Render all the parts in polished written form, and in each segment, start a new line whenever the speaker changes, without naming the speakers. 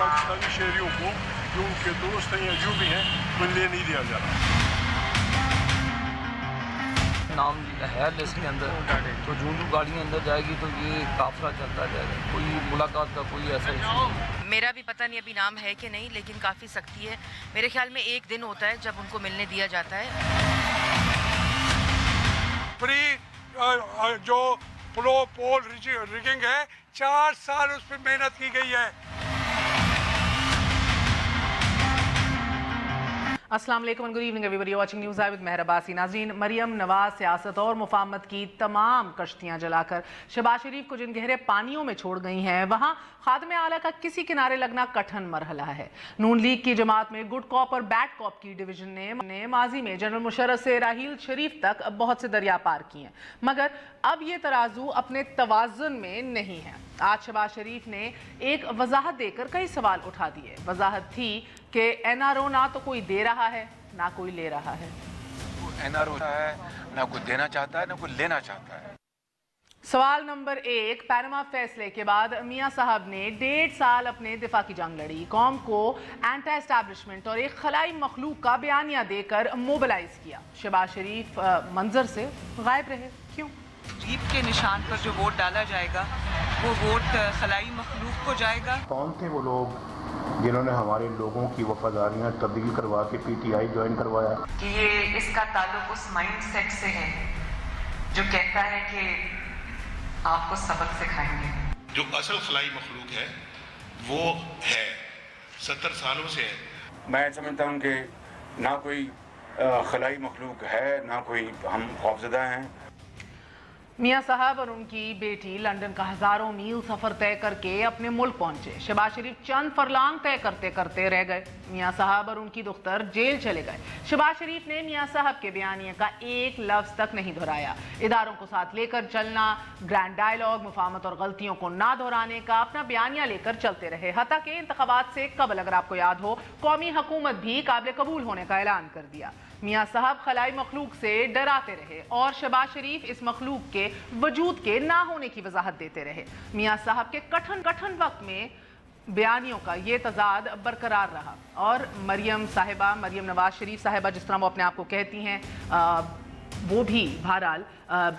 पाकिस्तानी शहरियों को जो उनके दोस्त हैं या जो भी हैं मिलने नहीं दिया जा रहा।
नाम है लिस्ट के अंदर, तो जो गाड़ियाँ अंदर जाएगी तो ये काफिला चलता जाएगा, कोई मुलाकात का कोई ऐसा इशू नहीं।
मेरा भी पता नहीं अभी नाम है कि नहीं, लेकिन काफ़ी सख्ती है। मेरे ख्याल में एक दिन होता है जब उनको मिलने दिया जाता है।
जो पोल रिगिंग है 4 साल उस पर मेहनत की गई है।
अस्सलाम वालेकुम and good evening everybody watching news I with Mehar Abbasi. नाज़रीन, मरियम नवाज सियासत और मुफाहमत की तमाम कश्तियां जलाकर शहबाज शरीफ को जिन गहरे पानियों में छोड़ गई हैं, वहां खादमे आला का किसी किनारे लगना कठिन मरहला है। नून लीग की जमात में गुड कॉप और बैड कॉप की डिवीजन ने माजी में जनरल मुशर्रफ से राहील शरीफ तक बहुत से दरिया पार किए हैं, मगर अब ये तराजू अपने तवाज़ुन में नहीं है। आज शहबाज शरीफ ने एक वजाहत देकर कई सवाल उठा दिए। वजाहत थी कि NRO ना तो कोई दे रहा है ना कोई ले रहा है।
NRO है ना कोई देना चाहता है ना कोई लेना चाहता है।
सवाल नंबर 1, पैनमा फैसले के बाद मियां साहब ने 1.5 साल अपने दिफा की जंग लड़ी, कौम को एंटी एस्टैब्लिशमेंट और एक खलाई मखलूक का बयानिया देकर मोबिलाइज किया। शहबाज शरीफ मंजर से गायब रहे, क्यों?
जीप के निशान पर जो वोट डाला जाएगा वो वोट खलाई मखलूक को जाएगा।
कौन थे वो लोग जिन्होंने हमारे लोगों की वफादारियां तब्दील करवा के PTI ज्वाइन करवाया?
कि ये इसका ताल्लुक उस माइंड सेट से है जो कहता है कि आपको सबक सिखाएंगे।
जो असल खलाई मखलूक है वो है 70 सालों से है।
मैं समझता हूँ कि ना कोई खलाई मखलूक है ना कोई हम खौफजदा हैं।
मियां साहब और उनकी बेटी लंदन का हजारों मील सफर तय करके अपने मुल्क पहुंचे। शहबाज शरीफ चंद फरलांग तय करते करते रह गए। मियां साहब और उनकी दुख्तर जेल चले गए। शहबाज शरीफ ने मियां साहब के बयानिए का एक लफ्ज तक नहीं दोहराया। इदारों को साथ लेकर चलना, ग्रैंड डायलॉग, मुफाहमत और गलतियों को ना दोहराने का अपना बयानिया लेकर चलते रहे। हत्ता के इंतखाबात से कबल, अगर आपको याद हो, कौमी हुकूमत भी काबिल कबूल होने का ऐलान कर दिया। मियां साहब खलाई मखलूक से डराते रहे और शहबाज शरीफ इस मखलूक के वजूद के ना होने की वजाहत देते रहे। मियां साहब के कठिन वक्त में बयानियों का ये तजाद बरकरार रहा और मरियम नवाज शरीफ साहिबा, जिस तरह वो अपने आप को कहती हैं, वो भी बहरहाल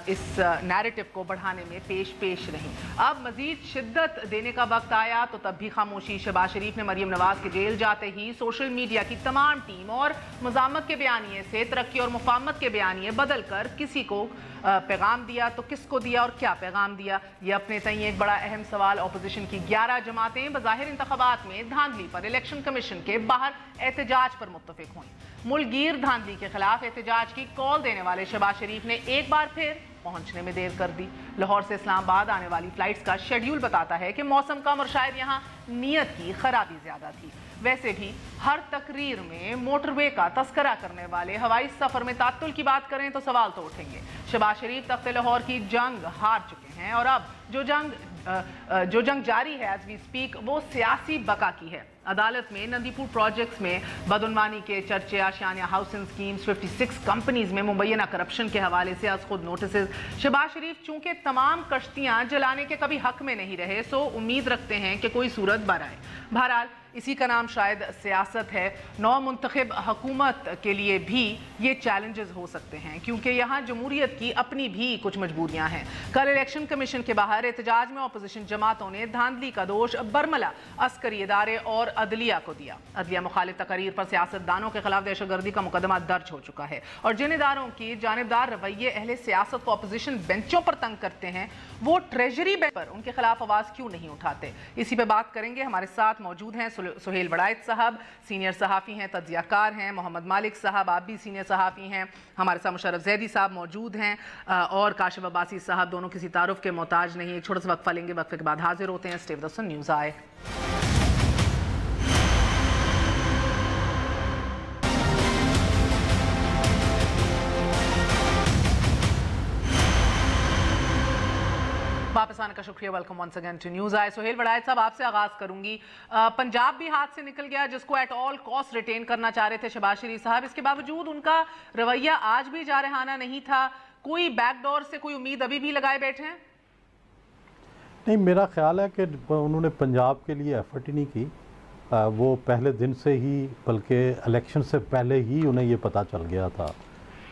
इस नैरेटिव को बढ़ाने में पेश रही। अब मजीद शिद्दत देने का वक्त आया तो तब भी खामोशी। शहबाज शरीफ ने मरियम नवाज के जेल जाते ही सोशल मीडिया की तमाम टीम और मज़ामत के बयानिए से तरक्की और मुफाहमत के बयानिए बदल कर किसी को पैगाम दिया तो किसको दिया और क्या पैगाम दिया, ये अपने तय एक बड़ा अहम सवाल। अपोजिशन की 11 जमातें बज़ाहिर इंतखाबात में धांधली पर इलेक्शन कमीशन के बाहर एहतजाज पर मुत्तफिक हुई। मुल्कगीर धांधली के खिलाफ एहतजाज की कॉल देने वाले शहबाज शरीफ ने एक बार फिर पहुंचने में देर कर दी। लाहौर से इस्लामाबाद आने वाली फ्लाइट्स का शेड्यूल बताता है कि मौसम कम और शायद यहाँ नीयत की खराबी ज्यादा थी। वैसे भी हर तकरीर में मोटरवे का तस्करा करने वाले हवाई सफर में तात्तुल की बात करें तो सवाल तो उठेंगे। शहबाज शरीफ तख्ते लाहौर की जंग हार चुके हैं और अब जो जंग जारी है एज वी स्पीक वो सियासी बका की है। अदालत में नंदीपुर प्रोजेक्ट्स में बदउनवानी के चर्चे, आशियाना हाउसिंग स्कीम्स, 56 कंपनीज में मुबैना करप्शन के हवाले से आज खुद नोटिस। शहबाज शरीफ चूंकि तमाम कश्तियां जलाने के कभी हक में नहीं रहे, सो उम्मीद रखते हैं कि कोई सूरत बर आए। बहरहाल इसी का नाम शायद सियासत है। नौ मुंतखब हुकूमत के लिए भी ये चैलेंजेस हो सकते हैं क्योंकि यहाँ जमहूरियत की अपनी भी कुछ मजबूरियाँ हैं। कल इलेक्शन कमीशन के बाहर एहतजाज में अपोजिशन जमातों ने धांधली का दोष बरमला अस्करी इदारे और अदलिया को दिया। अदलिया मुखालिफ तकरीर पर सियासतदानों के खिलाफ दहशतगर्दी का मुकदमा दर्ज हो चुका है और जिन इदारों की जानिबदार रवैये अहले सियासत को अपोजिशन बेंचों पर तंग करते हैं वो ट्रेजरी बेंच पर उनके खिलाफ आवाज़ क्यों नहीं उठाते। इसी पर बात करेंगे। हमारे साथ मौजूद हैं सुहेल वड़ायत साहब, सीनियर सहाफ़ी हैं, तज्ज़ियाकार हैं। मोहम्मद मालिक साहब, आप भी सीनियर सहाफ़ी हैं। हमारे साथ मुशर्रफ जैदी साहब मौजूद हैं और काशिफ अब्बासी साहब, दोनों किसी तारुफ के मोहताज नहीं। एक छोटा सा वक्फा लेंगे, वक्फे के बाद हाजिर होते हैं। Stay with us on news eye. वापस आने का शुक्रिया। Welcome once again to news eye. Suhail वड़ायत साहब, आपसे आगाज़ करूंगी। पंजाब भी हाथ से निकल गया जिसको एट ऑल कॉस्ट रिटेन करना चाह रहे थे शहबाज शरीफ साहब, इसके बावजूद उनका रवैया आज भी जारहाना नहीं था। कोई बैकडोर से कोई उम्मीद अभी भी लगाए बैठे हैं?
नहीं, मेरा ख्याल है कि उन्होंने पंजाब के लिए एफर्ट ही नहीं की वो पहले दिन से ही, बल्कि इलेक्शन से पहले ही उन्हें ये पता चल गया था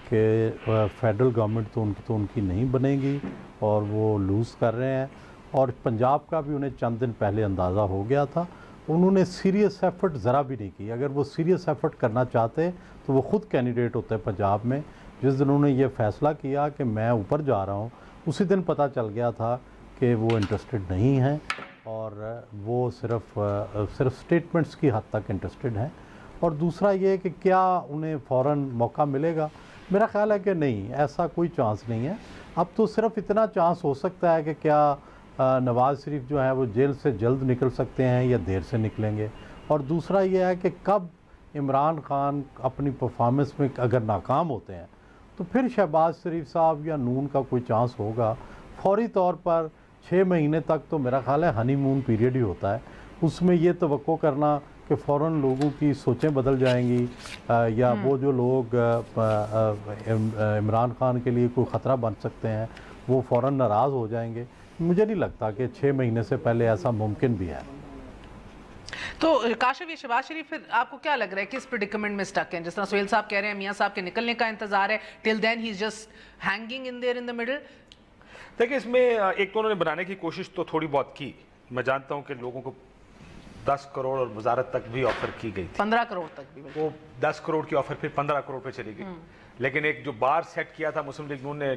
कि फेडरल गवर्नमेंट तो उनकी नहीं बनेगी और वो लूज़ कर रहे हैं। और पंजाब का भी उन्हें चंद दिन पहले अंदाज़ा हो गया था। उन्होंने सीरियस एफर्ट ज़रा भी नहीं की। अगर वो सीरियस एफर्ट करना चाहते तो वो ख़ुद कैंडिडेट होते पंजाब में। जिस दिन उन्होंने ये फ़ैसला किया कि मैं ऊपर जा रहा हूँ, उसी दिन पता चल गया था कि वो इंटरेस्टेड नहीं हैं और वो सिर्फ स्टेटमेंट्स की हद तक इंटरेस्टेड हैं। और दूसरा ये कि क्या उन्हें फ़ौरन मौका मिलेगा? मेरा ख़्याल है कि नहीं, ऐसा कोई चांस नहीं है। अब तो सिर्फ इतना चांस हो सकता है कि क्या नवाज़ शरीफ जो है वो जेल से जल्द निकल सकते हैं या देर से निकलेंगे। और दूसरा ये है कि कब इमरान खान अपनी परफॉर्मेंस में अगर नाकाम होते हैं तो फिर शहबाज शरीफ साहब या नून का कोई चांस होगा। फौरी तौर पर 6 महीने तक तो मेरा ख़्याल है हनीमून पीरियड ही होता है। उसमें ये तवक्को करना कि फ़ौरन लोगों की सोचें बदल जाएंगी या वो जो लोग इमरान खान के लिए कोई ख़तरा बन सकते हैं वो फ़ौरन नाराज़ हो जाएंगे, मुझे नहीं लगता कि 6 महीने से पहले ऐसा मुमकिन भी है।
तो काशिफ, ये शहबाज शरीफ फिर आपको क्या लग रहा है किस प्रेडिकमेंट में स्टक हैं? जिस तरह सुहेल साहब कह रहे हैं मियाँ साहब के निकलने का इंतजार है, till then he is just hanging in there in the middle.
देखिए, इसमें एक तो उन्होंने बनाने की कोशिश तो थोड़ी बहुत की। मैं जानता हूँ कि लोगों को 10 करोड़ और वजारत तक भी ऑफर की गई थी,
15 करोड़ तक भी।
वो 10 करोड़ की ऑफर फिर 15 करोड़ पे चली गई। लेकिन एक जो बार सेट किया था मुस्लिम लीग नून ने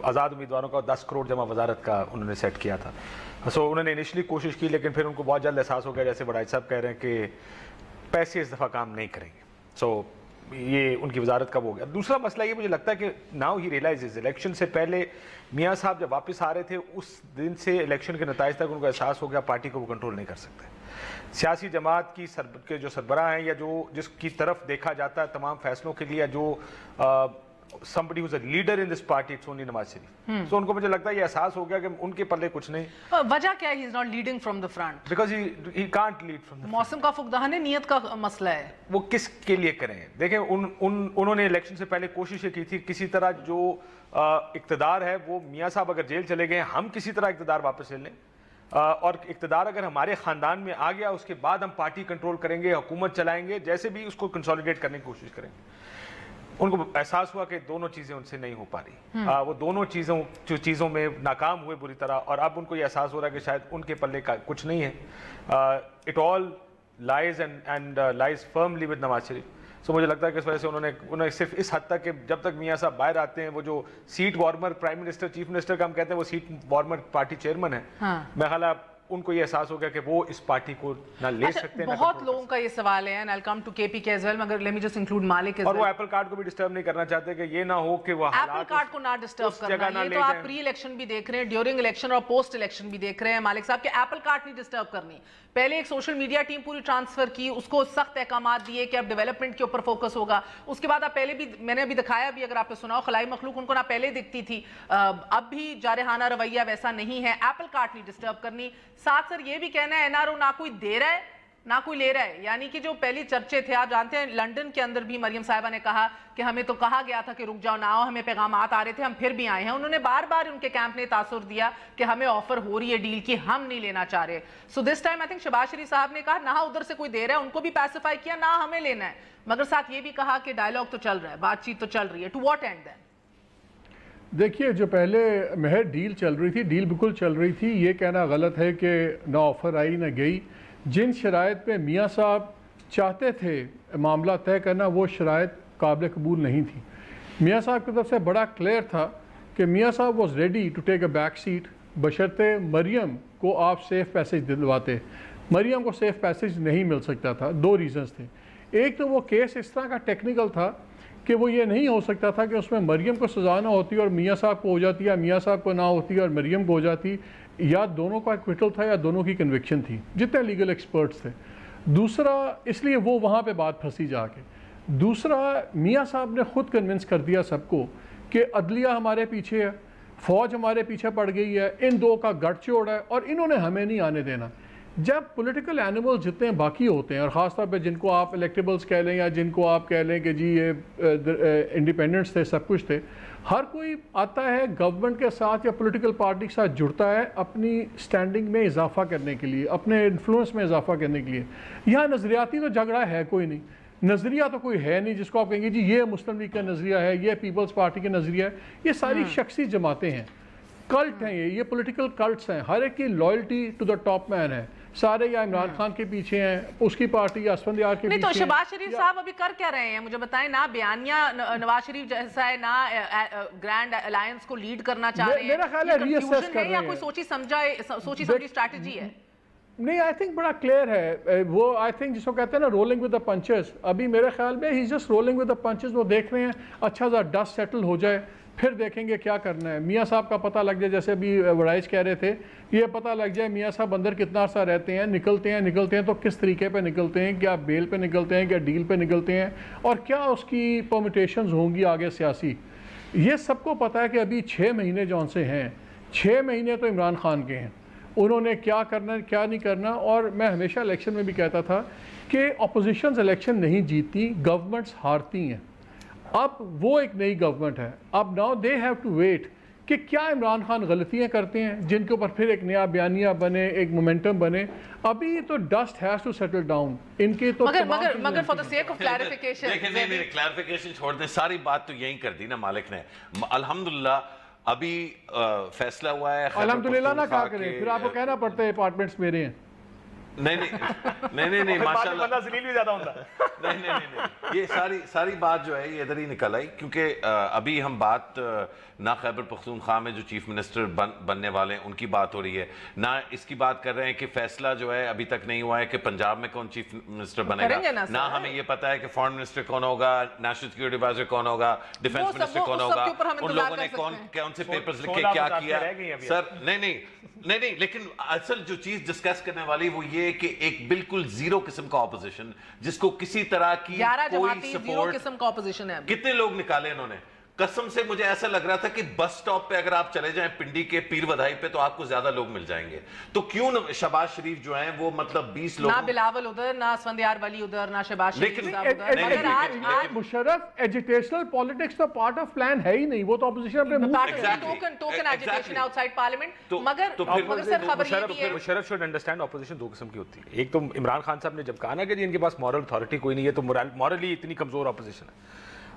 आज़ाद उम्मीदवारों का, 10 करोड़ जमा वजारत का उन्होंने सेट किया था। सो उन्होंने इनिशली कोशिश की, लेकिन फिर उनको बहुत जल्द एहसास हो गया, जैसे बड़ाई साहब कह रहे हैं कि पैसे इस दफ़ा काम नहीं करेंगे। सो ये उनकी वजारत कब हो गया। दूसरा मसला ये मुझे लगता है कि नाउ ही रियलाइजेज, इलेक्शन से पहले मियाँ साहब जब वापस आ रहे थे उस दिन से इलेक्शन के नताइज तक उनको एहसास हो गया पार्टी को वो कंट्रोल नहीं कर सकते। सियासी जमात के जो सरबराह हैं या जो जिसकी तरफ देखा जाता है तमाम फैसलों के लिए, या जो somebody who's a leader in this party, it's only Nawaz Sharif. So उनको मुझे लगता है ये एहसास हो गया कि उनके पल्ले कुछ नहीं।
वजह क्या है he is not leading from the front?
Because he can't lead from the front।
मौसम का फुकदान है, नियत का मसला है।
वो किसके लिए करें? देखें, उन्होंने इलेक्शन से पहले कोशिश की थी किसी तरह जो इक़्तिदार है वो, मियाँ साहब अगर जेल चले गए, हम किसी तरह इक़्तिदार वापस ले लें और इक़्तिदार अगर हमारे ख़ानदान में आ गया उसके बाद हम पार्टी कंट्रोल करेंगे, हुकूमत चलाएंगे, जैसे भी उसको कंसोलिडेट करने की कोशिश करेंगे। उनको एहसास हुआ कि दोनों चीज़ें उनसे नहीं हो पा रही। वो दोनों चीज़ों में नाकाम हुए बुरी तरह, और अब उनको ये एहसास हो रहा है कि शायद उनके पल्ले का कुछ नहीं है। It all lies and lies firmly with Nawaz Sharif. So मुझे लगता है कि इस वजह से उन्होंने सिर्फ इस हद तक कि जब तक मियाँ साहब बाहर आते हैं, वो जो seat warmer prime minister chief minister का हम कहते हैं, वो सीट वार्मर पार्टी चेयरमैन है। मैं ख्याल उनको ये एहसास हो गया कि वो इस पार्टी को ना ले सकते हैं।
बहुत लोगों का ये सवाल है, I'll come to KPK as well, मगर let me just include मालिक as well।
और वो एप्पल कार्ड को भी डिस्टर्ब नहीं करना चाहते कि ये ना हो कि वो
एप्पल कार्ड को ना डिस्टर्ब करना। ये तो आप प्री इलेक्शन भी देख रहे हैं, ड्यूरिंग इलेक्शन और पोस्ट इलेक्शन भी देख रहे हैं मालिक साहब के एप्पल कार्ड नहीं डिस्टर्ब करनी। पहले एक सोशल मीडिया टीम पूरी ट्रांसफर की, उसको सख्त अहकाम दिए कि अब डेवलपमेंट के ऊपर फोकस होगा। उसके बाद आप पहले भी, मैंने अभी दिखाया भी, अगर आपने सुना हो, खलाई मखलूक उनको ना पहले दिखती थी, अब भी जारहाना रवैया वैसा नहीं है। एप्पल कार्ड नहीं डिस्टर्ब करनी। साथ सर ये भी कहना है एनआरओ ना कोई दे रहा है ना कोई ले रहा है, यानी कि जो पहली चर्चे थे, आप जानते हैं लंदन के अंदर भी मरियम साहिबा ने कहा कि हमें तो कहा गया था कि रुक जाओ ना आओ, हमें पैगामात आ रहे थे, हम फिर भी आए हैं। उन्होंने बार बार उनके कैंप ने तासुर दिया कि हमें ऑफर हो रही है डील की, हम नहीं लेना चाह रहे। So this time I think Shahbaz Sharif साहब ने कहा ना उधर से कोई दे रहा है, उनको भी पैसिफाई किया, ना हमें लेना है, मगर साथ ये भी कहा कि डायलॉग तो चल रहा है, बातचीत तो चल रही है। To what end then?
देखिए, जो पहले महज डील चल रही थी, डील बिल्कुल चल रही थी, ये कहना गलत है कि ना ऑफ़र आई ना गई। जिन शराइत में मियाँ साहब चाहते थे मामला तय करना, वो शराइत काबिल कबूल नहीं थी। मियाँ साहब की तरफ से बड़ा क्लियर था कि मियाँ साहब was ready to take a back seat, बशर्ते मरियम को आप सेफ़ पैसेज दिलवाते। मरियम को सेफ़ पैसेज नहीं मिल सकता था, 2 रीज़न्स थे। एक तो वो केस इस तरह का टेक्निकल था कि वो ये नहीं हो सकता था कि उसमें मरियम को सजा ना होती और मियाँ साहब को हो जाती, या मियाँ साहब को ना होती और मरियम को हो जाती, या दोनों का एक्विटल था या दोनों की कन्विक्शन थी, जितने लीगल एक्सपर्ट्स थे। दूसरा, इसलिए वो वहाँ पे बात फंसी जाके। दूसरा, मियाँ साहब ने ख़ुद कन्विंस कर दिया सबको कि अदलिया हमारे पीछे है, फ़ौज हमारे पीछे पड़ गई है, इन दो का गठजोड़ है और इन्होंने हमें नहीं आने देना। जब पॉलिटिकल एनिमल जितने बाकी होते हैं, और ख़ास तौर पे जिनको आप इलेक्टेबल्स कह लें या जिनको आप कह लें कि जी ये इंडिपेंडेंट्स थे, सब कुछ थे, हर कोई आता है गवर्नमेंट के साथ या पॉलिटिकल पार्टी के साथ जुड़ता है अपनी स्टैंडिंग में इजाफा करने के लिए, अपने इन्फ्लुएंस में इजाफा करने के लिए। यहाँ नज़रियाती तो झगड़ा है कोई नहीं, नज़रिया तो कोई है नहीं जिसको आप कहेंगे जी ये मुस्लिम लीग का नज़रिया है, ये पीपल्स पार्टी का नज़रिया है। ये सारी शख्सी जमातें हैं, कल्ट हैं, ये पॉलिटिकल कल्ट्स हैं। हर एक की loyalty to the top man है, सारे या इमरान खान के पीछे हैं, उसकी पार्टी या असफंदियार के
नहीं
पीछे।
तो शहबाज शरीफ साहब अभी कर क्या रहे हैं मुझे बताएं ना। बयानिया नवाज शरीफ जैसा है ना, ग्रैंड अलायंस को लीड करना चाह रहे हैं।
मेरा ख्याल है रीअसेस कर रहे हैं
या कोई सोची समझी स्ट्रैटेजी है?
नहीं, आई थिंक बड़ा क्लियर है वो। आई थिंक जिसको कहते हैं ना रोलिंग विद द पंचेस, अभी मेरे ख्याल में ही just rolling with the punches. वो देख रहे हैं अच्छा सा डस्ट सेटल हो जाए फिर देखेंगे क्या करना है। मियाँ साहब का पता लग जाए, जैसे अभी वड़ाइज कह रहे थे, ये पता लग जाए मियाँ साहब अंदर कितना अर्सा रहते हैं, निकलते हैं तो किस तरीके पे निकलते हैं, क्या बेल पे निकलते हैं, क्या डील पे निकलते हैं, और क्या उसकी परमिटेशंस होंगी आगे सियासी। ये सबको पता है कि अभी 6 महीने जौन से हैं, 6 महीने तो इमरान खान के हैं, उन्होंने क्या करना क्या नहीं करना। और मैं हमेशा इलेक्शन में भी कहता था कि अपोजिशंस इलेक्शन नहीं जीतती, गवर्नमेंट्स हारती हैं। अब वो एक नई गवर्नमेंट है, अब now they have to wait कि क्या इमरान खान गलतियां करते हैं जिनके ऊपर फिर एक नया बयानिया बने, एक मोमेंटम बने। अभी तो dust has to settle down इनके तो
मगर for the sake of clarification,
देखिए नहीं क्लैरिफिकेशन छोड़ दें, सारी बात तो यही कर दी ना मालिक ने। अल्हम्दुलिल्लाह अभी फैसला हुआ है,
अल्हम्दुलिल्लाह ना क्या करें, फिर आपको कहना पड़ता है अपार्टमेंट्स मेरे हैं।
नहीं माशाल्लाह
बंदा जलील भी ज्यादा होता है।
नहीं ये सारी बात जो है ये इधर ही निकल आई, क्योंकि अभी हम बात ना खैबर पख्तूनख्वा में जो चीफ मिनिस्टर बनने वाले हैं उनकी बात हो रही है, ना इसकी बात कर रहे हैं कि फैसला जो है अभी तक नहीं हुआ है कि पंजाब में कौन चीफ मिनिस्टर बनेगा, ना हमें ये पता है कि फॉरेन मिनिस्टर कौन होगा, नेशनल सिक्योरिटी एडवाइजर कौन होगा, डिफेंस मिनिस्टर कौन होगा, उन लोगों ने कौन से पेपर्स लिख के क्या किया। सर नहीं, लेकिन असल जो चीज डिस्कस करने वाली वो ये कि एक बिल्कुल जीरो किस्म का ऑपोजिशन, जिसको किसी तरह की कोई सपोर्ट,
किस्म का ऑपोजिशन है।
कितने लोग निकाले इन्होंने, कसम से मुझे ऐसा लग रहा था कि बस स्टॉप पे अगर आप चले जाएं पिंडी के पीर वधाई पे तो आपको ज्यादा लोग मिल जाएंगे। तो क्यों शहबाज शरीफ जो हैं वो मतलब 20 लोग,
ना बिलावल उधर, ना असफंदियार वली उधर, ना शहबाज शरीफ
उधर। मुशर्रफ एजुकेशनल पॉलिटिक्स तो पार्ट ऑफ प्लान है ही नहीं, वो तो ऑपोजिशन पे
टोकन एजुकेशन आउटसाइड पार्लियामेंट। मगर सर खबर ये भी है,
मुशर्रफ शुड अंडरस्टैंड ऑपोजिशन 2 किस्म की होती है। एक तो इमरान खान साहब ने जब कहा ना कि इनके पास मॉरल अथॉरिटी कोई नहीं है, तो मॉरली इतनी कमजोर ऑपोजिशन है।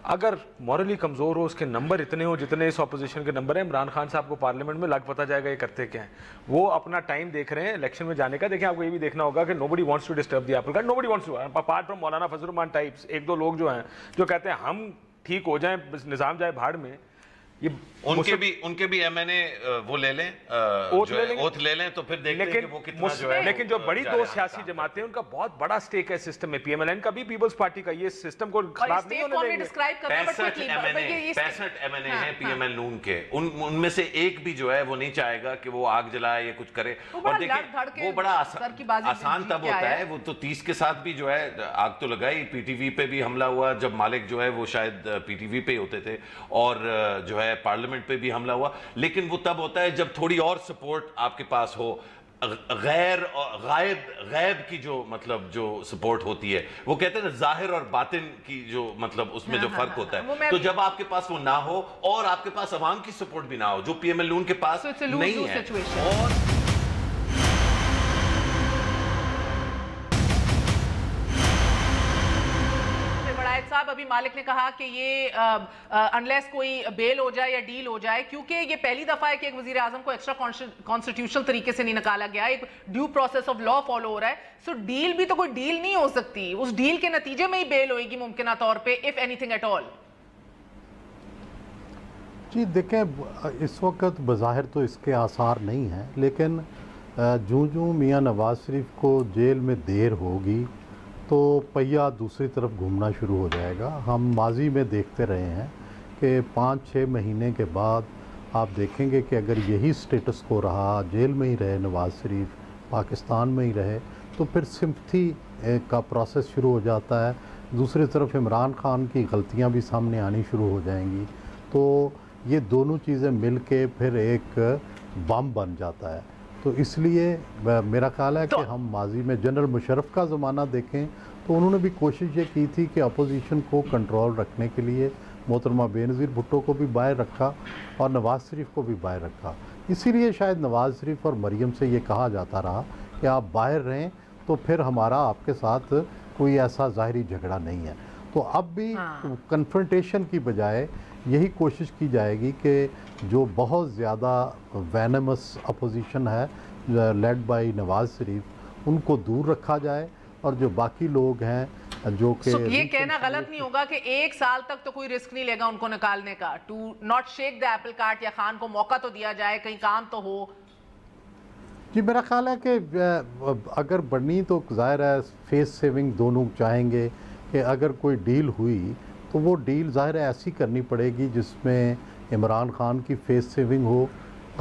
अगर मॉरली कमज़ोर हो, उसके नंबर इतने हो जितने इस ऑपोजिशन के नंबर हैं, इमरान खान साहब को पार्लियामेंट में लग पता जाएगा ये करते क्या हैं। वो अपना टाइम देख रहे हैं इलेक्शन में जाने का। देखें, आपको ये भी देखना होगा कि nobody wants to disturb the apple cart, nobody wants to, apart from Maulana Fazl Rahman types, 1-2 लोग जो हैं जो कहते हैं हम ठीक हो जाएं, निज़ाम जाए भाड़ में। ये
उनके भी एमएनए वो ले लें, ओथ ले लें, तो फिर देखते हैं कि वो कितना जो है।
लेकिन जो बड़ी 2 सियासी जमातें हैं उनका बहुत बड़ा स्टेक है सिस्टम में। पीएमएलएन का भी, पीपल्स पार्टी का, ये सिस्टम को खराब नहीं होने देंगे।
65 एमएनए हैं पीएमएल नून के, उनमें से एक भी जो है वो नहीं चाहेगा कि वो आग जलाए या कुछ करे। और देखिए वो बड़ा आसान तब होता है, वो तो 30 के साथ भी जो है आग तो लगाई। पीटीवी पे भी हमला हुआ जब मालिक जो है वो शायद पीटीवी पे होते थे, और जो है पार्लियामेंट पे भी हमला हुआ। लेकिन वो तब होता है जब थोड़ी और सपोर्ट आपके पास हो, गैब की जो मतलब जो सपोर्ट होती है, वो कहते हैं ना जाहिर और बातिन की जो मतलब उसमें जो फर्क होता है। तो जब आपके पास वो ना हो और आपके पास अवाम की सपोर्ट भी ना हो, जो पीएमएल नून के पास नहीं है, और
साहब अभी मालिक ने कहा कि ये अनलेस कोई बेल हो जाए या डील हो जाए, क्योंकि ये पहली दफा है कि एक वजीर आजम को एक्स्ट्रा कॉन्स्टिट्यूशनल तरीके से नहीं निकाला गया, एक due process of law follow हो रहा है। सो डील भी तो कोई डील नहीं हो सकती, उस डील के नतीजे में ही बेल होगी मुमकिन तौर पे, इफ एनीथिंग एट ऑल।
जी देखें, इस वक्त बज़ाहिर तो इसके आसार नहीं हैं, लेकिन जूं मियाँ नवाज शरीफ को जेल में देर होगी तो पहिया दूसरी तरफ घूमना शुरू हो जाएगा। हम माजी में देखते रहे हैं कि 5-6 महीने के बाद आप देखेंगे कि अगर यही स्टेटस को रहा, जेल में ही रहे नवाज शरीफ, पाकिस्तान में ही रहे, तो फिर सिम्पथी का प्रोसेस शुरू हो जाता है। दूसरी तरफ इमरान खान की गलतियां भी सामने आनी शुरू हो जाएंगी, तो ये दोनों चीज़ें मिल के फिर एक बम बन जाता है। तो इसलिए मेरा ख्याल है कि हम माजी में जनरल मुशर्रफ का ज़माना देखें तो उन्होंने भी कोशिश ये की थी कि अपोजिशन को कंट्रोल रखने के लिए मोहतरमा बेनज़ीर भुट्टो को भी बाहर रखा और नवाज़ शरीफ को भी बाहर रखा। इसीलिए शायद नवाज़ शरीफ और मरीम से ये कहा जाता रहा कि आप बाहर रहें तो फिर हमारा आपके साथ कोई ऐसा ज़ाहिरी झगड़ा नहीं है। तो अब भी कन्फ्रंटेशन की बजाय यही कोशिश की जाएगी कि जो बहुत ज़्यादा वैनमस अपोजिशन है लेड बाय नवाज़ शरीफ उनको दूर रखा जाए और जो बाकी लोग हैं जो कि
ये कहना गलत नहीं होगा कि 1 साल तक तो कोई रिस्क नहीं लेगा उनको निकालने का। To not shake the apple cart, या खान को मौका तो दिया जाए, कहीं काम तो हो।
जी मेरा ख्याल है कि अगर बढ़नी तो ज़ाहिर है फेस सेविंग दोनों चाहेंगे कि अगर कोई डील हुई तो वो डील ज़ाहिर है ऐसी करनी पड़ेगी जिसमें इमरान खान की फेस सेविंग हो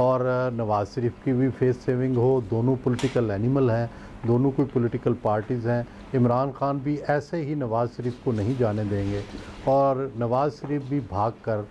और नवाज़ शरीफ की भी फेस सेविंग हो। दोनों पॉलिटिकल एनिमल हैं, दोनों कोई पॉलिटिकल पार्टीज़ हैं। इमरान खान भी ऐसे ही नवाज़ शरीफ को नहीं जाने देंगे और नवाज़ शरीफ भी भाग कर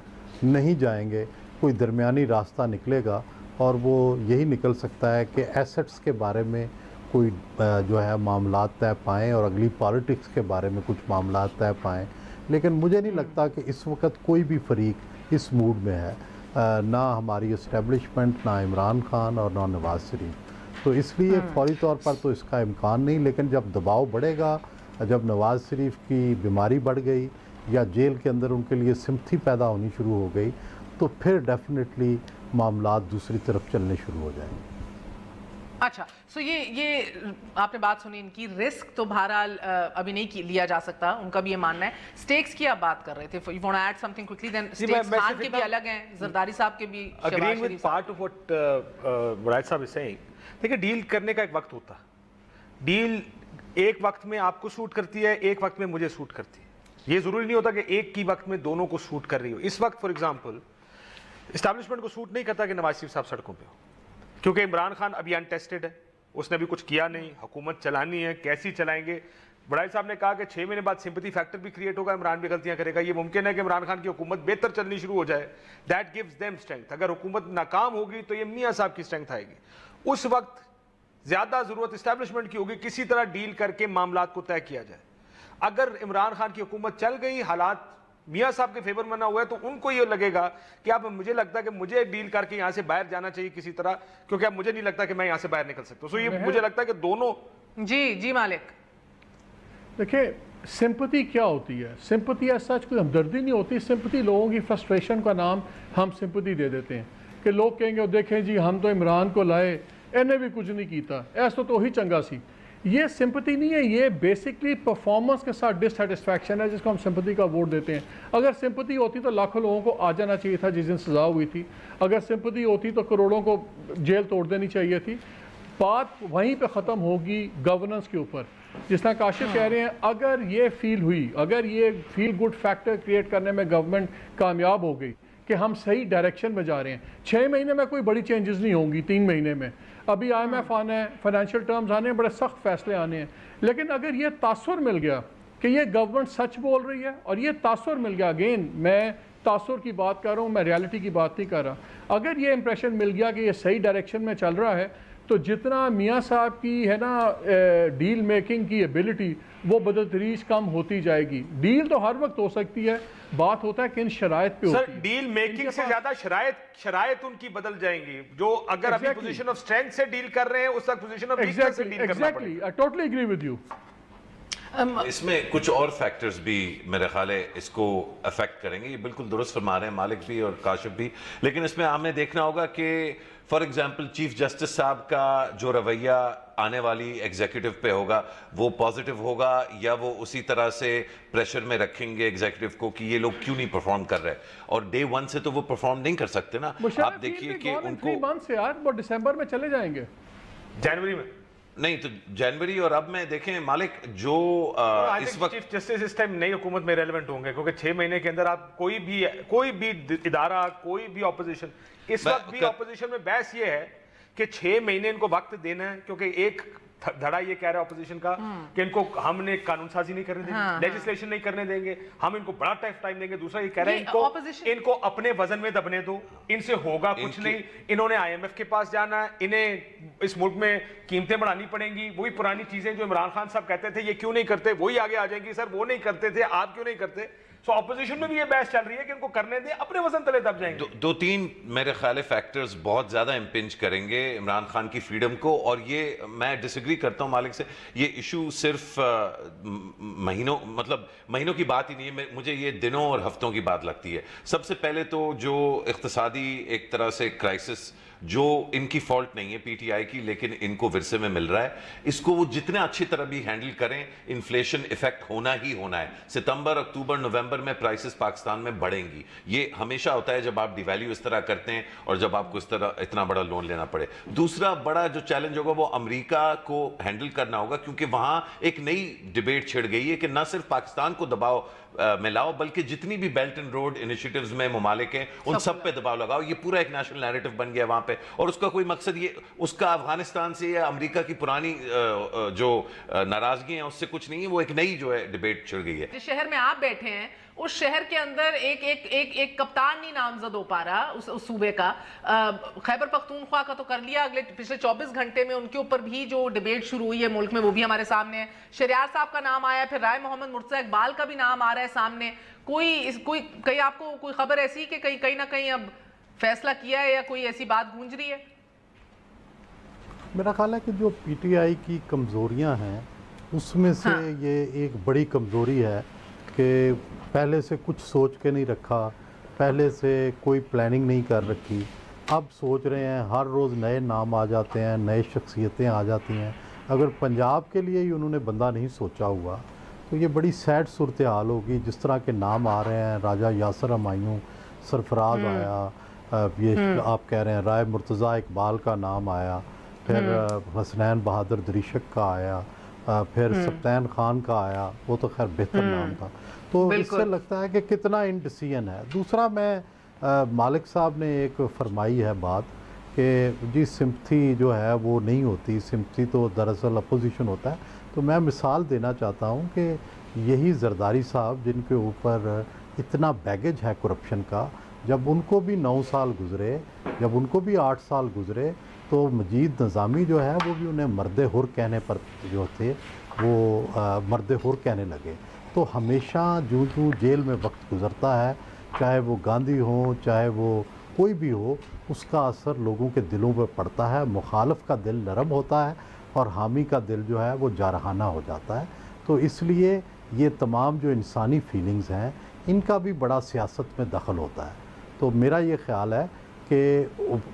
नहीं जाएंगे। कोई दरमियानी रास्ता निकलेगा और वो यही निकल सकता है कि एसेट्स के बारे में कोई जो है मामला तय पाएँ और अगली पॉलिटिक्स के बारे में कुछ मामला तय पाएँ। लेकिन मुझे नहीं लगता कि इस वक्त कोई भी फरीक इस मूड में है, ना हमारी इस्टेब्लिशमेंट, ना इमरान खान और ना नवाज़ शरीफ। तो इसलिए फौरी तौर पर तो इसका इम्कान नहीं, लेकिन जब दबाव बढ़ेगा, जब नवाज़ शरीफ की बीमारी बढ़ गई या जेल के अंदर उनके लिए सिम्पथी पैदा होनी शुरू हो गई तो फिर डेफिनेटली मामला दूसरी तरफ चलने शुरू हो जाएंगे।
अच्छा, सो ये आपने बात सुनी इनकी। रिस्क तो बहरहाल अभी नहीं लिया जा सकता, उनका भी ये मानना है। स्टेक्स की आप बात कर रहे थे, you want to add something quickly? Then stakes Khan के भी अलग हैं, जरदारी साहब के भी।
Agreeing with part of what Murad साहब इज सेइंग, देखिए डील करने का एक वक्त होता है। डील एक वक्त में आपको सूट करती है, एक वक्त में मुझे सूट करती है। ये जरूरी नहीं होता कि एक की वक्त में दोनों को सूट कर रही हो। इस वक्त फॉर एग्जांपल एस्टैब्लिशमेंट को सूट नहीं करता कि नवाज शरीफ साहब सड़कों पे हो, क्योंकि इमरान खान अभी अनटेस्टेड है, उसने अभी कुछ किया नहीं, हुकूमत चलानी है, कैसी चलाएंगे। बड़ाई साहब ने कहा कि 6 महीने बाद सिंपैथी फैक्टर भी क्रिएट होगा, इमरान भी गलतियां करेगा। ये मुमकिन है कि इमरान खान की हुकूमत बेहतर चलनी शुरू हो जाए, दैट गिव्स देम स्ट्रेंथ। अगर हुकूमत नाकाम होगी तो ये मियां साहब की स्ट्रेंथ आएगी। उस वक्त ज्यादा जरूरत एस्टैब्लिशमेंट की होगी, किसी तरह डील करके मामलात को तय किया जाए। अगर इमरान खान की हुकूमत चल गई, हालात मियां साहब के फेवर में ना हुआ है, तो उनको ये लगेगा कि अब मुझे लगता है कि मुझे डील करके यहां से बाहर जाना चाहिए किसी तरह, क्योंकि अब मुझे नहीं लगता कि मैं यहां से बाहर निकल सकता। सो ये मुझे लगता है कि दोनों।
जी मालिक,
देखिए सिंपैथी क्या होती है? सिंपैथी ऐसा सच कोई हमदर्दी नहीं होती। सिंपैथी लोगों की फ्रस्ट्रेशन का नाम हम सिंपैथी दे देते हैं कि लोग कहेंगे देखें जी हम तो इमरान को लाए, इन्हें भी कुछ नहीं किया, ऐसा तो ही चंगा सी। ये सिंपैथी नहीं है, ये बेसिकली परफॉर्मेंस के साथ डिससेटिस्फैक्शन है, जिसको हम सिंपैथी का वोट देते हैं। अगर सिंपैथी होती तो लाखों लोगों को आ जाना चाहिए था जिस दिन सजा हुई थी। अगर सिंपैथी होती तो करोड़ों को जेल तोड़ देनी चाहिए थी। बात वहीं पे ख़त्म होगी गवर्नेंस के ऊपर। जिस तरह काशिफ कह रहे हैं, अगर ये फील हुई, अगर ये फील गुड फैक्टर क्रिएट करने में गवर्नमेंट कामयाब हो गई कि हम सही डायरेक्शन में जा रहे हैं, 6 महीने में कोई बड़ी चेंजेस नहीं होंगी, 3 महीने में अभी IMF आना है, फाइनेंशियल टर्म्स आने हैं, बड़े सख्त फैसले आने हैं। लेकिन अगर ये तासुर मिल गया कि ये गवर्नमेंट सच बोल रही है, और ये तासुर मिल गया, अगेन मैं तासुर की बात कर रहा हूँ, मैं रियलिटी की बात नहीं कर रहा, अगर ये इंप्रेशन मिल गया कि ये सही डायरेक्शन में चल रहा है, तो जितना मियाँ साहब की है ना डील मेकिंग की एबिलिटी, वो बदतरीज कम होती जाएगी। डील तो हर वक्त हो सकती है, बात होता है किन शराइत पे होती है।
डील मेकिंग से ज्यादा शराइत उनकी बदल जाएंगी। जो अगर अभी पोजीशन ऑफ स्ट्रेंथ से डील कर रहे हैं, उस वक्त पोजीशन ऑफ वीकनेस से डील करना पड़ेगा।
I totally agree with you.
इसमें कुछ और फैक्टर्स भी मेरे ख्याल है इसको अफेक्ट करेंगे। ये बिल्कुल दुरुस्त फरमा रहे हैं मालिक भी और काशिफ भी, लेकिन इसमें हमें देखना होगा कि फॉर एग्जांपल चीफ जस्टिस साहब का जो रवैया आने वाली एग्जीक्यूटिव पे होगा वो पॉजिटिव होगा, या वो उसी तरह से प्रेशर में रखेंगे एग्जीक्यूटिव को कि ये लोग क्यों नहीं परफॉर्म कर रहे, और डे 1 से तो वो परफॉर्म नहीं कर सकते ना। आप देखिए कि उनको
3 मंथ से यार वो दिसंबर में चले जाएंगे,
जनवरी में
नहीं तो जनवरी, और अब मैं देखें मालिक जो इस वक्त
चीफ जस्टिस इस टाइम नई हुकूमत में रेलेवेंट होंगे, क्योंकि 6 महीने के अंदर आप कोई भी इदारा, कोई भी ऑपोजिशन, इस वक्त भी ऑपोजिशन में बहस ये है कि 6 महीने इनको वक्त देना है, क्योंकि एक धड़ा ये कह रहा है ऑपोजिशन का कि इनको हमने कानून साजी नहीं करने देंगे, लेजिस्लेशन नहीं करने देंगे, हम इनको बड़ा टाइम देंगे। दूसरा ये कह रहा है इनको अपने वजन में दबने दो, इनसे होगा कुछ नहीं, इन्होंने IMF के पास जाना है, इन्हें इस मुल्क में कीमतें बढ़ानी पड़ेंगी, वही पुरानी चीजें जो इमरान खान साहब कहते थे ये क्यों नहीं करते, वही आगे आ जाएंगी, सर वो नहीं करते थे आप क्यों नहीं करते। सो ऑपोजिशन में भी ये बहस चल रही है कि इनको करने दे, अपने वजन तले दब जाएंगे।
दो तीन मेरे ख्याल फैक्टर्स बहुत ज्यादा इंपिंज करेंगे इमरान खान की फ्रीडम को, और ये मैं डिसएग्री करता हूं मालिक से, ये इशू सिर्फ महीनों की बात ही नहीं है, मुझे ये दिनों और हफ्तों की बात लगती है। सबसे पहले तो जो इक्तिसादी एक तरह से क्राइसिस जो इनकी फॉल्ट नहीं है PTI की, लेकिन इनको विरसे में मिल रहा है, इसको वो जितने अच्छी तरह भी हैंडल करें, इन्फ्लेशन इफेक्ट होना ही होना है। सितंबर, अक्टूबर, नवंबर में प्राइसेस पाकिस्तान में बढ़ेंगी, ये हमेशा होता है जब आप डिवैल्यू इस तरह करते हैं और जब आपको इस तरह इतना बड़ा लोन लेना पड़े। दूसरा बड़ा जो चैलेंज होगा वो अमेरिका को हैंडल करना होगा, क्योंकि वहां एक नई डिबेट छिड़ गई है कि न सिर्फ पाकिस्तान को दबाव में लाओ, बल्कि जितनी भी बेल्ट एंड रोड इनिशिएटिव्स में ममालिक हैं उन सब पे दबाव लगाओ। ये पूरा एक नेशनल नैरेटिव बन गया वहां पे, और उसका कोई मकसद ये उसका अफगानिस्तान से या अमेरिका की पुरानी जो नाराजगी है उससे कुछ नहीं है, वो एक नई जो है डिबेट छिड़ गई है।
जिस शहर में आप बैठे हैं उस शहर के अंदर एक कप्तान नहीं नामजद हो पा रहा उस सूबे का। खैबर पख्तूनख्वा का तो कर लिया, अगले पिछले 24 घंटे में उनके ऊपर भी जो डिबेट शुरू हुई है मुल्क में वो भी हमारे सामने है। शरियार साहब का नाम आया, फिर राय मोहम्मद मुर्तज़ा इकबाल का भी नाम आ रहा है सामने। कहीं आपको कोई खबर ऐसी कि कहीं ना कहीं अब फैसला किया है या कोई ऐसी बात गूंज रही है?
मेरा ख्याल है कि जो PTI की कमज़ोरियां हैं उसमें से ये एक बड़ी कमज़ोरी है कि पहले से कुछ सोच के नहीं रखा, पहले से कोई प्लानिंग नहीं कर रखी। अब सोच रहे हैं, हर रोज़ नए नाम आ जाते हैं, नए शख्सियतें आ जाती हैं। अगर पंजाब के लिए ही उन्होंने बंदा नहीं सोचा हुआ तो ये बड़ी सैड सूरत हाल होगी। जिस तरह के नाम आ रहे हैं, राजा यासर हमायूं, सरफराज आया, ये आप कह रहे हैं राय मुर्तज़ा इकबाल का नाम आया, फिर हसनैन बहादुर दरिशक का आया, फिर सप्तान खान का आया, वो तो खैर बेहतर नाम था। तो इससे लगता है कि कितना इनडिसीजन है। दूसरा मैं मालिक साहब ने एक फरमाई है बात कि जी सिम्पथी जो है वो नहीं होती, सिम्पथी तो दरअसल अपोजिशन होता है। तो मैं मिसाल देना चाहता हूँ कि यही जरदारी साहब जिनके ऊपर इतना बैगेज है करप्शन का, जब उनको भी 9 साल गुजरे, जब उनको भी 8 साल गुजरे, तो मजीद निज़ामी जो है वो भी उन्हें मर्द हुर कहने पर जो थे वो मर्द हुर कहने लगे। तो हमेशा जो जेल में वक्त गुज़रता है, चाहे वो गांधी हो चाहे वो कोई भी हो, उसका असर लोगों के दिलों पर पड़ता है। मुखालिफ का दिल नरम होता है और हामी का दिल जो है वो जारहाना हो जाता है। तो इसलिए ये तमाम जो इंसानी फीलिंग्स हैं इनका भी बड़ा सियासत में दखल होता है। तो मेरा ये ख्याल है कि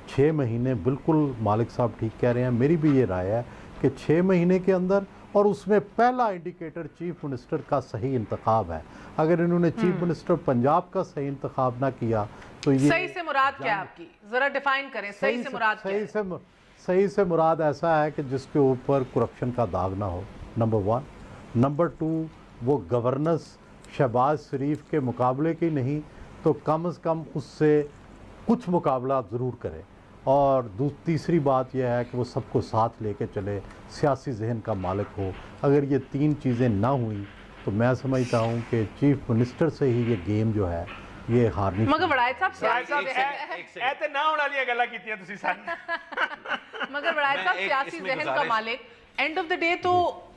6 महीने, बिल्कुल मालिक साहब ठीक कह रहे हैं, मेरी भी ये राय है कि 6 महीने के अंदर, और उसमें पहला इंडिकेटर चीफ मिनिस्टर का सही इंतखाब है। अगर इन्होंने चीफ मिनिस्टर पंजाब का सही इंतखाब ना किया तो ये
सही से मुराद क्या है आपकी, जरा डिफाइन करें। सही से मुराद क्या है?
सही से मुराद ऐसा है कि जिसके ऊपर करप्शन का दाग ना हो, नंबर 1। नंबर 2, वो गवर्नेंस शहबाज शरीफ के मुकाबले की नहीं तो कम से कम उससे कुछ मुकाबला ज़रूर करे। और तीसरी बात यह है कि वो सबको साथ लेके चले, सियासी जहन का मालिक हो। अगर ये 3 चीज़ें ना हुई तो मैं समझता हूँ कि चीफ मिनिस्टर से ही ये गेम जो है ये हारनी।
मगर वड़ायत साहब सियासी जहन का मालिक, एंड ऑफ द डे तो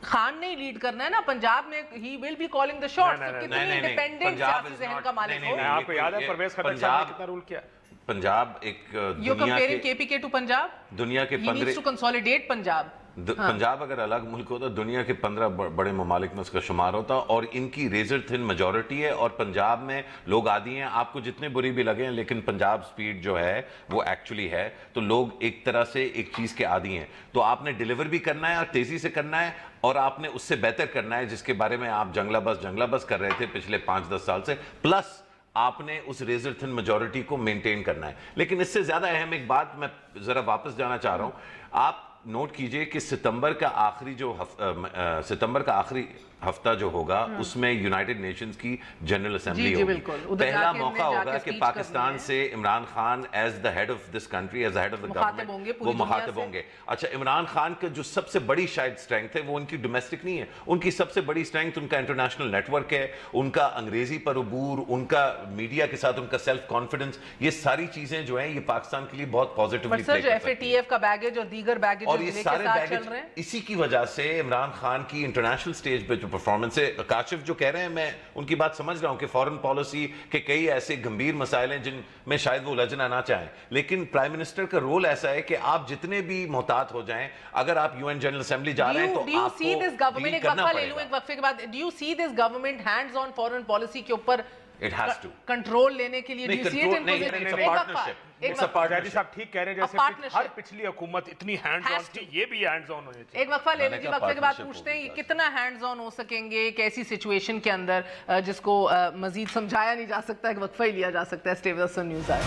खान ने लीड करना है ना पंजाब में, he will be calling the shots. कितनी इंडिपेंडेंट सियासी जहन का मालिक हो।
आपको याद है परवेज खट्टर साहब ने कितना रूल किया?
पंजाब एक दुनिया के
KPK टू पंजाब,
दुनिया के 15
कंसोलिडेट पंजाब।
पंजाब अगर अलग मुल्क होता दुनिया के 15 बड़े ममालिक में उसका शुमार होता, और इनकी रेजर थिन मेजॉरिटी है। और पंजाब में लोग आदी हैं, आपको जितने बुरी भी लगे, लेकिन पंजाब स्पीड जो है वो एक्चुअली है। तो लोग एक तरह से एक चीज़ के आदी हैं, तो आपने डिलीवर भी करना है और तेज़ी से करना है, और आपने उससे बेहतर करना है जिसके बारे में आप जंगला बस कर रहे थे पिछले 5-10 साल से। प्लस आपने उस रेजर थिन मेजॉरिटी को मेंटेन करना है। लेकिन इससे ज़्यादा अहम एक बात मैं ज़रा वापस जाना चाह रहा हूँ। आप नोट कीजिए कि सितंबर का आखिरी हफ्ता जो होगा उसमें यूनाइटेड नेशंस की जनरल असेंबली होगी। पहला मौका होगा कि पाकिस्तान से Imran Khan as the head of this country, as the head of the government वो मुखातिब होंगे। अच्छा, इमरान खान का जो सबसे बड़ी शायद स्ट्रेंथ है वो उनकी डोमेस्टिक नहीं है, उनकी सबसे बड़ी स्ट्रेंथ उनका इंटरनेशनल नेटवर्क है, उनका अंग्रेजी पर अबूर, उनका मीडिया के साथ उनका सेल्फ कॉन्फिडेंस, ये सारी चीजें जो है ये पाकिस्तान के लिए बहुत पॉजिटिवली प्ले कर सकती है।
FATF का बैगेज और दीगर बैगेज
और ये सारे बैगेज इसी की वजह से इमरान खान की इंटरनेशनल स्टेज पे परफॉर्मेंस है। काशिफ जो कह रहे हैं मैं उनकी बात समझ रहा हूं कि फॉरेन पॉलिसी के कई ऐसे गंभीर मसाइल हैं जिनमें शायद वो उलझना ना चाहें, लेकिन प्राइम मिनिस्टर का रोल ऐसा है कि आप जितने भी मोहतात हो जाएं, अगर आप UN जनरल असेंबली जा रहे हैं तो आपको डील करना पड़ेगा।
एक वक्फे के बाद, do you see this government hands on foreign policy के ऊपर
It has to.
कंट्रोल लेने के लिए?
साहब ठीक कह रहे हैं, जैसे हर पिछली हुकूमत इतनी हैंड्स ऑन थी, ये भी हैंड्स ऑन होने चाहिए।
एक वक्फा ले लीजिए, वक्फे के बाद पूछते हैं कितना हैंड्स ऑन हो सकेंगे एक ऐसी सिचुएशन के अंदर जिसको मजीद समझाया नहीं जा सकता, एक वक्फा ही लिया जा सकता है। Stay with us on news hour.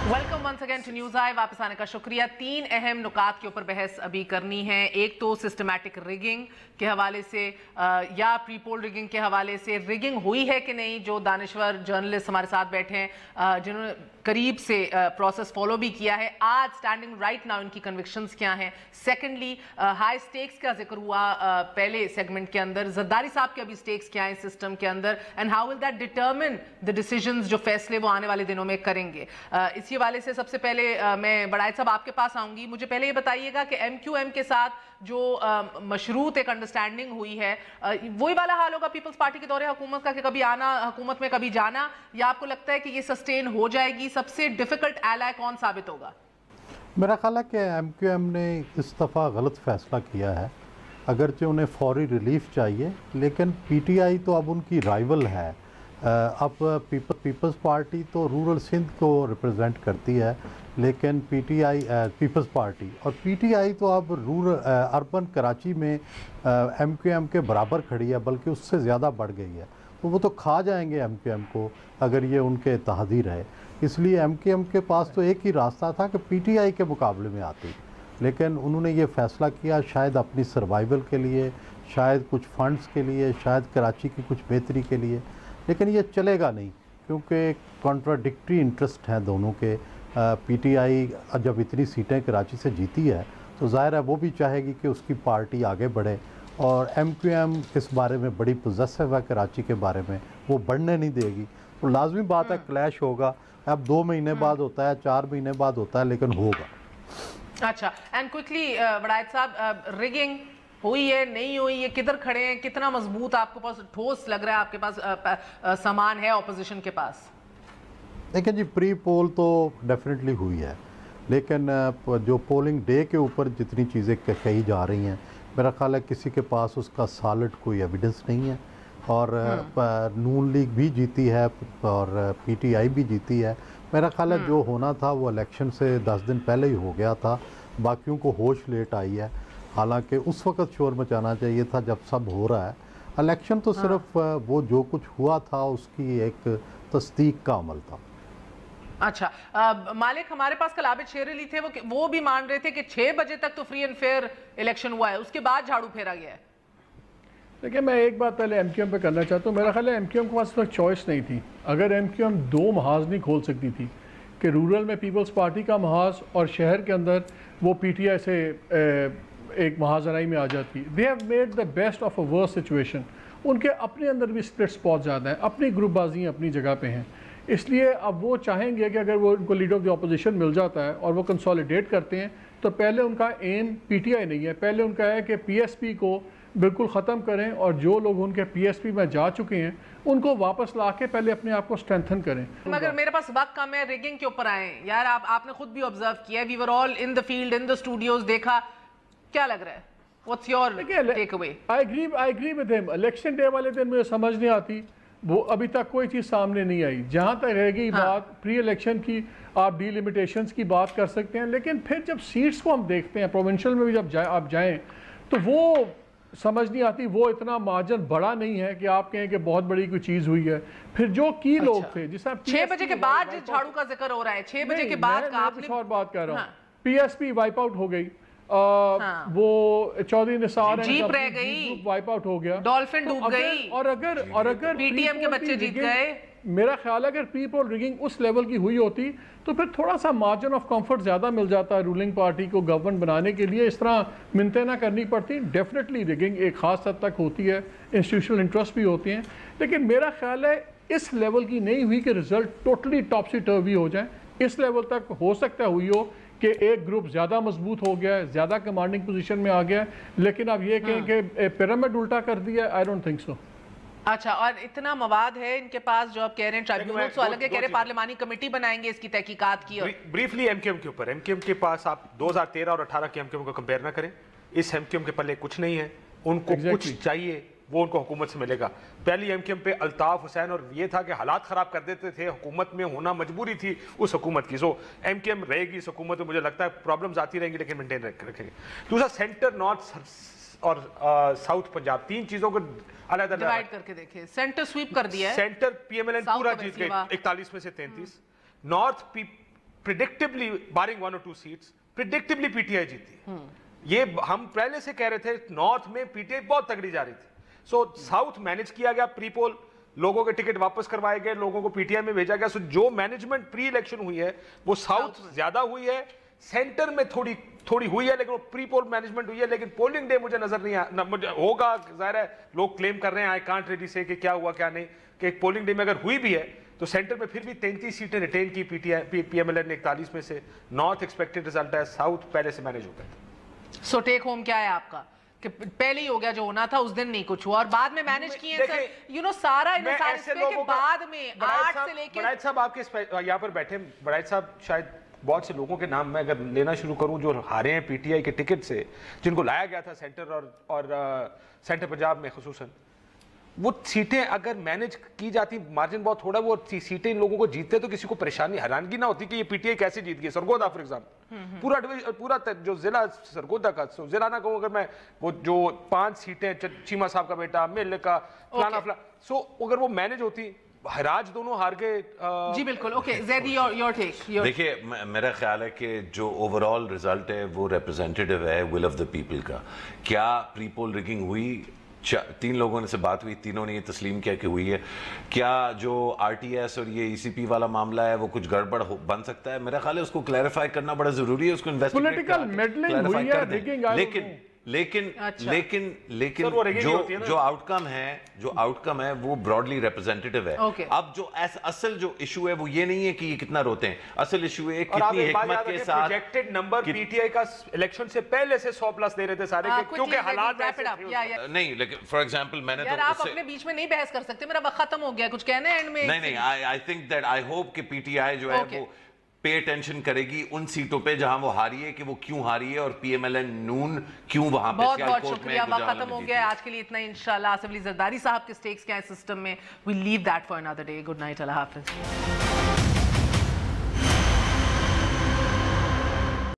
Welcome once again to news I. वापस आने का शुक्रिया। 3 अहम नुकात के ऊपर बहस अभी करनी है। एक तो सिस्टमैटिक रिगिंग के हवाले से या प्री पोल रिगिंग के हवाले से, रिगिंग हुई है कि नहीं। जो दानिश्वर जर्नलिस्ट हमारे साथ बैठे हैं जिन्होंने करीब से प्रोसेस फॉलो भी किया है, आज स्टैंडिंग राइट नाउ इनकी कन्विक्शंस क्या हैं। सेकेंडली, हाई स्टेक्स का जिक्र हुआ पहले सेगमेंट के अंदर, जरदारी साहब के अभी स्टेक्स क्या हैं सिस्टम के अंदर, and how will that determine the decisions जो फैसले वो आने वाले दिनों में करेंगे। इसी हवाले से सबसे पहले मैं बड़ाई साहब आपके पास आऊंगी। मुझे पहले ये बताइएगा कि MQM के साथ जो मशरूत एक अंडरस्टैंडिंग हुई है, वही वाला हाल होगा पीपल्स पार्टी के दौरे हुकूमत का कि कभी आना हुकूमत में कभी जाना, या आपको लगता है कि ये सस्टेन हो जाएगी? सबसे डिफिकल्ट एलाय कौन साबित होगा?
मेरा ख्याल है कि MQM ने इस दफ़ा गलत फैसला किया है, अगरचे उन्हें फौरी रिलीफ चाहिए, लेकिन PTI तो अब उनकी राइवल है। अब पीपल्स पार्टी तो रूरल सिंध को रिप्रेजेंट करती है, लेकिन PTI पीपल्स पार्टी और PTI तो अब अर्बन कराची में MQM के बराबर खड़ी है, बल्कि उससे ज़्यादा बढ़ गई है। तो वो तो खा जाएंगे MQM को अगर ये उनके इत्तेहादी रहे। इसलिए MQM के पास तो एक ही रास्ता था कि PTI के मुकाबले में आती, लेकिन उन्होंने ये फ़ैसला किया शायद अपनी सर्वाइवल के लिए, शायद कुछ फंड्स के लिए, शायद कराची की कुछ बेहतरी के लिए, लेकिन ये चलेगा नहीं क्योंकि कॉन्ट्राडिक्टरी इंटरेस्ट हैं दोनों के। PTI जब इतनी सीटें कराची से जीती है तो ज़ाहिर है वो भी चाहेगी कि उसकी पार्टी आगे बढ़े, और MQM इस बारे में बड़ी पोजेसिव है कराची के बारे में, वो बढ़ने नहीं देगी। तो लाजमी बात है क्लैश होगा। अब 2 महीने बाद होता है, 4 महीने बाद होता है, लेकिन होगा।
अच्छा, एंड क्विकली बड़ायत साहब, रिगिंग हुई है नहीं हुई है, किधर खड़े हैं, कितना मजबूत आपके पास ठोस लग रहा है आपके पास सामान है ऑपोजिशन के पास?
देखिए जी, प्री पोल तो डेफिनेटली हुई है, लेकिन जो पोलिंग डे के ऊपर जितनी चीज़ें कही जा रही हैं, मेरा ख्याल है किसी के पास उसका सॉलिड कोई एविडेंस नहीं है। और नून लीग भी जीती है और PTI भी जीती है। मेरा ख्याल है जो होना था वो इलेक्शन से 10 दिन पहले ही हो गया था, बाकियों को होश लेट आई है। हालांकि उस वक्त शोर मचाना चाहिए था जब सब हो रहा है। इलेक्शन तो सिर्फ वो जो कुछ हुआ था उसकी एक तस्दीक का अमल था।
अच्छा, मालिक, हमारे पास कल आबिद शेर अली थे, वो भी मान रहे थे कि 6 बजे तक तो फ्री एंड फेयर इलेक्शन हुआ है, उसके बाद झाड़ू फेरा गया है।
देखिए, मैं एक बात पहले MQM पे करना चाहता हूँ। मेरा ख्याल है MQM के पास तो चॉइस नहीं थी। अगर MQM 2 महाज नहीं खोल सकती थी कि रूरल में पीपल्स पार्टी का महाज और शहर के अंदर वो PTI से एक महाजराई में आ जाती, they have made the best of a worst situation. उनके अपने अंदर भी स्प्लिट्स बहुत ज़्यादा हैं, अपनी ग्रुपबाजियाँ अपनी जगह पे हैं। इसलिए अब वो चाहेंगे कि अगर वो उनको लीडर ऑफ द अपोजिशन मिल जाता है और वो कंसोलिडेट करते हैं, तो पहले उनका एम PTI नहीं है, पहले उनका है कि PSP को बिल्कुल ख़त्म करें और जो लोग उनके PSP में जा चुके हैं उनको वापस ला के पहले अपने आप को स्ट्रेंथन करें।
मगर मेरे पास वक्त कम है, रिगिंग के ऊपर आए यार। आपने खुद भी ऑब्जर्व किया, we were all in the field, in the studios, देखा, क्या लग रहा है? What's your take away? I agree with him. Election day वाले दिन मुझे समझ नहीं आती, वो अभी तक कोई चीज़ सामने नहीं आई। जहाँ तक रहेगी बात प्री इलेक्शन की, आप डिलिमिटेशंस की बात कर सकते हैं, लेकिन फिर जब सीट्स को हम देखते हैं, प्रोविंशियल में भी जब आप जाएं, तो वो
समझ नहीं आती, वो इतना मार्जिन बड़ा नहीं है कि आप कहें कि बहुत बड़ी कोई चीज हुई है। फिर जो की लोग थे, जिस
6 बजे के बाद जिस झाड़ू का जिक्र हो रहा है, 6 बजे के बाद का आपने
कुछ और बात कर रहा हूँ। PSP वाइप आउट हो गई, वो चौधरी निसार
जीप रह गई,
वाइप आउट हो गया,
डॉल्फिन डूब गई,
और अगर
PTM के बच्चे जीत गए।
मेरा ख्याल है अगर प्री पोल रिगिंग उस लेवल की हुई होती तो फिर थोड़ा सा मार्जिन ऑफ कंफर्ट ज़्यादा मिल जाता रूलिंग पार्टी को गवर्नमेंट बनाने के लिए। इस तरह मिन्नतें ना करनी पड़ती। डेफिनेटली रिगिंग एक ख़ास हद तक होती है, इंस्टीट्यूशनल इंटरेस्ट भी होते हैं, लेकिन मेरा ख्याल है इस लेवल की नहीं हुई कि रिजल्ट टोटली टॉपसी टर्वी हो जाए। इस लेवल तक हो सकता है हुई हो कि एक ग्रुप ज़्यादा मजबूत हो गया है, ज़्यादा कमांडिंग पोजीशन में आ गया है, लेकिन अब ये कहें कि पिरामिड उल्टा कर दिया, आई डोंट थिंक सो।
अच्छा, और इतना मवाद है इनके पास जो आप कह रहे हैं ट्राइब्यूनल तो अलग है, कह रहे पार्लिमानी कमेटी बनाएंगे इसकी तहकीकात की।
ब्रीफली एमक्यूएम के ऊपर, एमक्यूएम के पास आप 2013 और 18 के एमक्यूएम को कंपेयर ना करें। इस एमक्यूएम के पल्ले कुछ नहीं है, उनको कुछ चाहिए वो उनको हुकूमत से मिलेगा। पहली एमक्यूएम पे अल्ताफ हुसैन और ये था कि हालात खराब कर देते थे, हुकूमत में होना मजबूरी थी उस हुकूमत की। सो एमक्यूएम रहेगी इस हुकूमत में, मुझे लगता है प्रॉब्लम्स आती रहेंगी लेकिन मेंटेन रखेंगे। दूसरा, सेंटर, नॉर्थ और साउथ पंजाब, तीन चीजों को अलग
डिवाइड करके देखे। सेंटर स्वीप कर दिया है,
सेंटर PMLN पूरा जीत गए 41 में से 33। नॉर्थ प्रिडिक्टिवली बारिंग 1 और 2 सीट्स प्रिडिक्टिवली PTI जीती। ये हम पहले से कह रहे थे, नॉर्थ में PTI बहुत तगड़ी जा रही थी। सो साउथ मैनेज किया गया, प्री पोल लोगों के टिकट वापस करवाए गए, लोगों को PTI में भेजा गया। सो जो मैनेजमेंट प्री इलेक्शन हुई है वो साउथ ज्यादा हुई है, सेंटर में थोड़ी हुई है, लेकिन वो प्री पोल मैनेजमेंट हुई है। लेकिन पोलिंग डे मुझे नजर नहीं आया, मुझे होगा, जाहिर है लोग क्लेम कर रहे हैं, आई कांट रेडी से कि क्या हुआ क्या नहीं, कि पोलिंग डे में अगर हुई भी है तो सेंटर में फिर भी 33 सीटें रिटेन की PMLN ने 41 में से। नॉर्थ एक्सपेक्टेड रिजल्ट है, साउथ पहले से मैनेज हो गया।
सो टेक होम क्या है आपका कि पहले ही हो गया जो होना था, उस दिन नहीं कुछ हुआ और बाद में मैनेज किए सर, यू नो सारा इंतजार इस पे के बाद में 8 से लेके।
बड़ाइच साहब आपके यहाँ पर बैठे, बड़ाइच साहब शायद बहुत से लोगों के नाम मैं अगर लेना शुरू करूं जो हारे हैं PTI के टिकट से, जिनको लाया गया था सेंटर और सेंटर पंजाब में खुसूसन, वो सीटें अगर मैनेज की जाती, मार्जिन बहुत थोड़ा, वो सीटें इन लोगों को जीतते तो किसी को परेशानी हैरानी ना होती कि ये PTI कैसे जीत गई। सरगोदा फॉर एग्जाम्पल, पूरा जो जिला सरगोदा का, जिला ना कहूँ अगर मैं, वो जो 5 सीटें चीमा साहब का बेटा, मिल का फलाना फलाना, सो अगर वो मैनेज होती, हराज दोनों हार गए।
जी बिल्कुल। Okay Zaidi, your take.
देखिए, मेरा ख्याल है कि जो ओवरऑल रिजल्ट है वो रिप्रेजेंटेटिव है विल ऑफ द पीपल का। क्या प्री पोल रिगिंग हुई? 3 लोगों से बात हुई, तीनों ने ये तस्लीम किया कि हुई है। क्या जो RTS और ये ECP वाला मामला है वो कुछ गड़बड़ बन सकता है? मेरा ख्याल है उसको क्लैरिफाई करना बड़ा जरूरी है, उसको इन्वेस्टिगेट करना। लेकिन जो आउटकम है वो ब्रॉडली रिप्रेजेंटेटिव है। अब जो असल जो इशू है वो ये नहीं है कि ये कितना रोते हैं, असल इशू है कितनी हिकमत के साथ
प्रोजेक्टेड नंबर PTI का इलेक्शन से पहले से 100+ दे रहे थे सारे के, क्योंकि हालात
नहीं। लेकिन फॉर एग्जांपल मैंने
यार आप अपने बीच में नहीं बहस कर सकते, मेरा वक्त खत्म हो गया, कुछ कहना है एंड में?
नहीं, I think that, I hope कि PTI जो है वो पे अटेंशन करेगी उन सीटों पे जहां वो हारी है, कि वो क्यों हारी है और PMLN नून क्यों वहां पे
बहुत शुक्रिया, वक्त खत्म हो गया आज के लिए इतना। इंशाल्लाह आसिफ अली जरदारी साहब के स्टेक्स क्या है सिस्टम में, we leave that for another day. Good night, अल्लाह हाफिज।